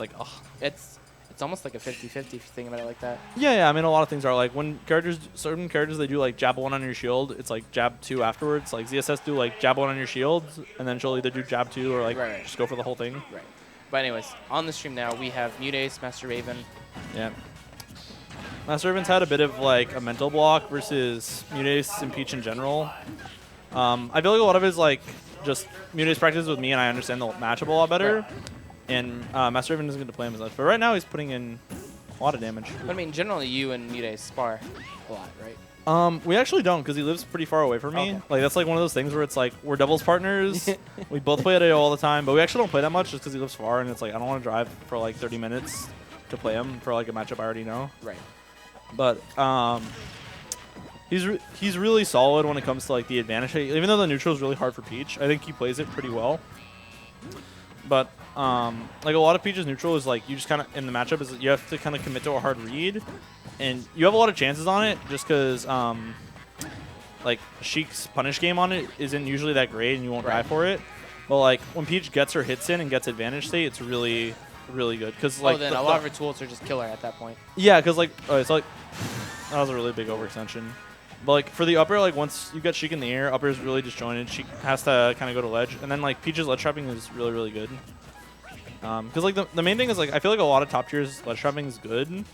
like, oh. It's almost like a 50-50 if you think about it like that. Yeah. I mean, a lot of things are like when certain characters, they do like jab 1 on your shield. It's like jab 2 afterwards. Like ZSS do like jab 1 on your shield, and then she'll either do jab 2 or like just go for the whole thing. Right. But anyways, on the stream now we have MuteAce, Master Raven. Yeah. Master Raven's had a bit of like a mental block versus MuteAce and Peach in general. I feel like a lot of it is like just MuteAce practices with me, and I understand the matchup a lot better. Right. And Master Raven isn't going to play him as much. But right now he's putting in a lot of damage. But I mean, generally you and MuteAce spar a lot, right? We actually don't, because he lives pretty far away from me. Okay. Like that's like one of those things where it's like we're doubles partners. We both play at AO all the time, but we actually don't play that much just because he lives far, and it's like I don't want to drive for like 30 minutes to play him for like a matchup I already know. Right. But he's really solid when it comes to like the advantage. Even though the neutral is really hard for Peach, I think he plays it pretty well. But like a lot of Peach's neutral is like you just kind of in the matchup is you have to kind of commit to a hard read, and you have a lot of chances on it just because like Sheik's punish game on it isn't usually that great, and you won't die for it. But like when Peach gets her hits in and gets advantage state, it's really good because like then a lot of her tools are just killer at that point. Yeah, because like it's like that was a really big overextension. But like for the upper, like once you get Sheik in the air, upper is really disjointed. She has to kind of go to ledge, and then like Peach's ledge trapping is really good. Because like the main thing is like I feel like a lot of top tiers ledge trapping is good,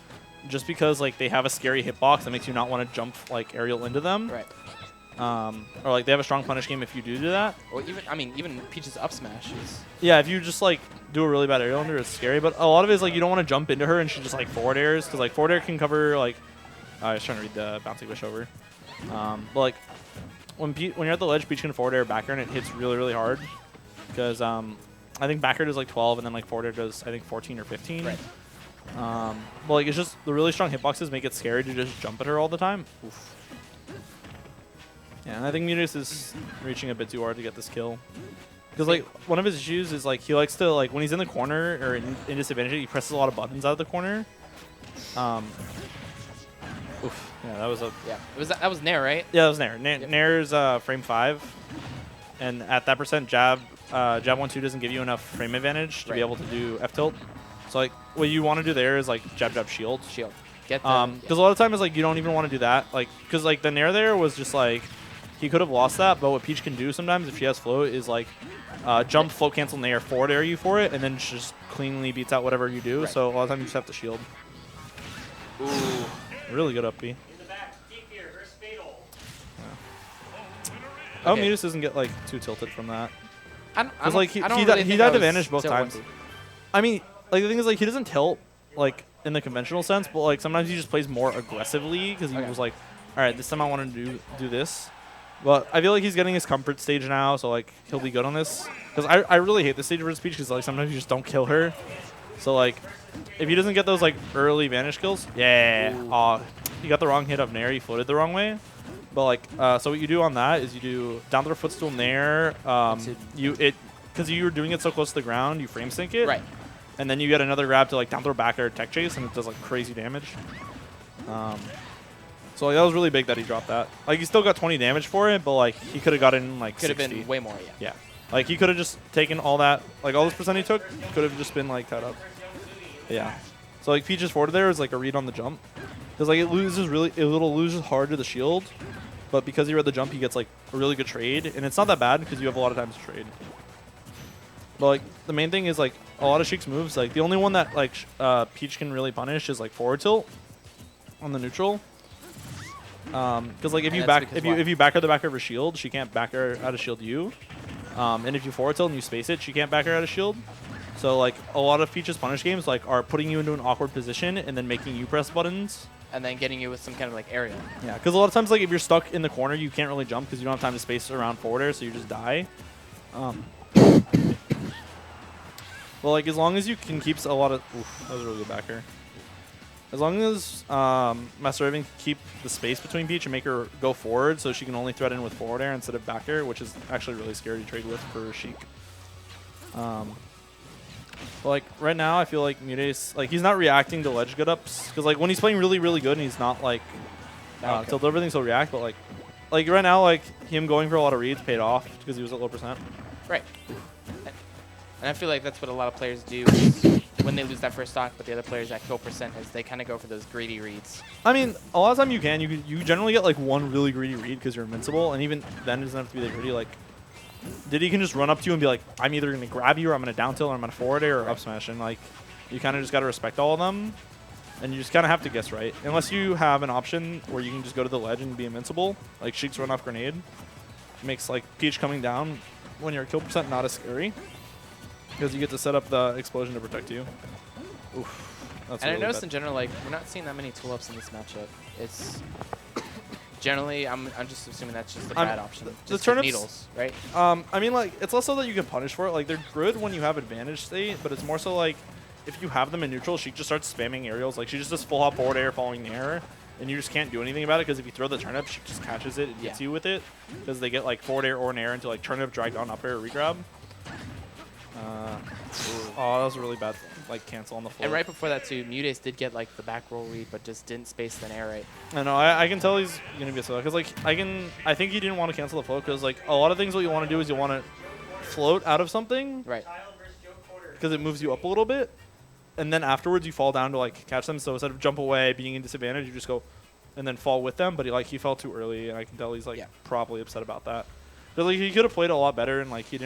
just because like they have a scary hitbox that makes you not want to jump like aerial into them. Right. Or like they have a strong punish game if you do that. Or even Peach's up smash is. Yeah, if you just like do a really bad aerial under, it's scary. But a lot of it is like you don't want to jump into her and she just like forward airs, because like forward air can cover like. I was trying to read the bouncy wish over. But like when you're at the ledge, Peach can forward air back air, and it hits really hard. Because I think back air does like 12, and then like forward air does I think 14 or 15. Right. But like it's just the really strong hitboxes make it scary to just jump at her all the time. Oof. Yeah, and I think MuteAce is reaching a bit too hard to get this kill. Because like one of his issues is like he likes to like when he's in the corner or in disadvantage, he presses a lot of buttons out of the corner. Oof. Yeah, that was a. Yeah, that was Nair, right? Yeah, that was Nair. Nair's frame 5, and at that percent jab 1-2 doesn't give you enough frame advantage to be able to do F tilt. So like what you want to do there is like jab shield. Get them. Because a lot of times like you don't even want to do that, like because like the Nair there was just like he could have lost that, but what Peach can do sometimes if she has float is like jump, float cancel, Nair, forward air you for it, and then just cleanly beats out whatever you do. So a lot of times you just have to shield. Ooh. Really good up B. In the back, deep here, here's fatal. Yeah. Oh, MuteAce doesn't get like too tilted from that. Because like he died advantage both times. I mean, like the thing is like he doesn't tilt like in the conventional sense, but like sometimes he just plays more aggressively because he was like, all right, this time I want to do this. But I feel like he's getting his comfort stage now, so like he'll be good on this. Because I really hate this stage versus Peach because like sometimes you just don't kill her. So like if he doesn't get those like early vanish kills, yeah, he got the wrong hit of Nair, he floated the wrong way. But like so what you do on that is you do down throw footstool Nair, because you were doing it so close to the ground, you frame sync it. Right. And then you get another grab to like down throw back air tech chase, and it does like crazy damage. So like, that was really big that he dropped that. Like he still got 20 damage for it, but like he could have gotten like 60. Could have been way more, yeah. Yeah. Like he could have just taken all that, like all this percent he took, could have just been like tied up. Yeah. So like Peach's forward there is like a read on the jump, because like it loses hard to the shield, but because he read the jump, he gets like a really good trade, and it's not that bad because you have a lot of times to trade. But like the main thing is like a lot of Sheik's moves, like the only one that like Peach can really punish is like forward tilt on the neutral. Because like if you back her the back of her shield, she can't back her out of shield you. And if you forward tilt and you space it, she can't back her out of shield. So like a lot of Peach's punish games like are putting you into an awkward position and then making you press buttons. And then getting you with some kind of like aerial. Yeah, because a lot of times like if you're stuck in the corner, you can't really jump because you don't have time to space around forward air, so you just die. Well, like as long as you can keep a lot of, oof, that was a really good backer. As long as Master Raven can keep the space between Peach and make her go forward so she can only thread in with forward air instead of back air, which is actually really scary to trade with for Sheik. But like right now, I feel like MuteAce, like he's not reacting to ledge good ups, because like when he's playing really good and he's not like tilt everything, he'll react. But like right now, like him going for a lot of reads paid off because he was at low percent. Right. And I feel like that's what a lot of players do. when they lose that first stock, but the other players at kill percent is they kind of go for those greedy reads. I mean, a lot of time you generally get like one really greedy read because you're invincible, and even then it doesn't have to be that greedy. Like, Diddy can just run up to you and be like, I'm either going to grab you or I'm going to down tilt or I'm going to forward air or up smash. And like, you kind of just got to respect all of them. And you just kind of have to guess right. Unless you have an option where you can just go to the ledge and be invincible. Like Sheik's run off grenade. Makes like Peach coming down when you're kill percent not as scary. Because you get to set up the explosion to protect you. Oof. That's And really I noticed bad. in general, like, we're not seeing that many tool-ups in this matchup. It's generally, I'm just assuming that's just the bad option. the Just turnips- needles, right? I mean, like, it's less so that you can punish for it. Like, they're good when you have advantage state, but it's more so like, if you have them in neutral, she just starts spamming aerials. Like, she just does full hop forward air following the air, and you just can't do anything about it because if you throw the turnip, she just catches it and hits you with it because they get like forward air or an air into like turnip, drag down, up air, regrab. Oh, that was a really bad like cancel on the floor. And right before that too, MuteAce did get like the back roll read, but just didn't space the air right. I know. I can tell he's gonna be a slow because like I think he didn't want to cancel the float because like a lot of things what you want to do is you want to float out of something Right. because it moves you up a little bit, and then afterwards you fall down to like catch them. So instead of jump away, being in disadvantage, you just go and then fall with them. But he fell too early, and I can tell he's like probably upset about that. But like he could have played a lot better, and like he didn't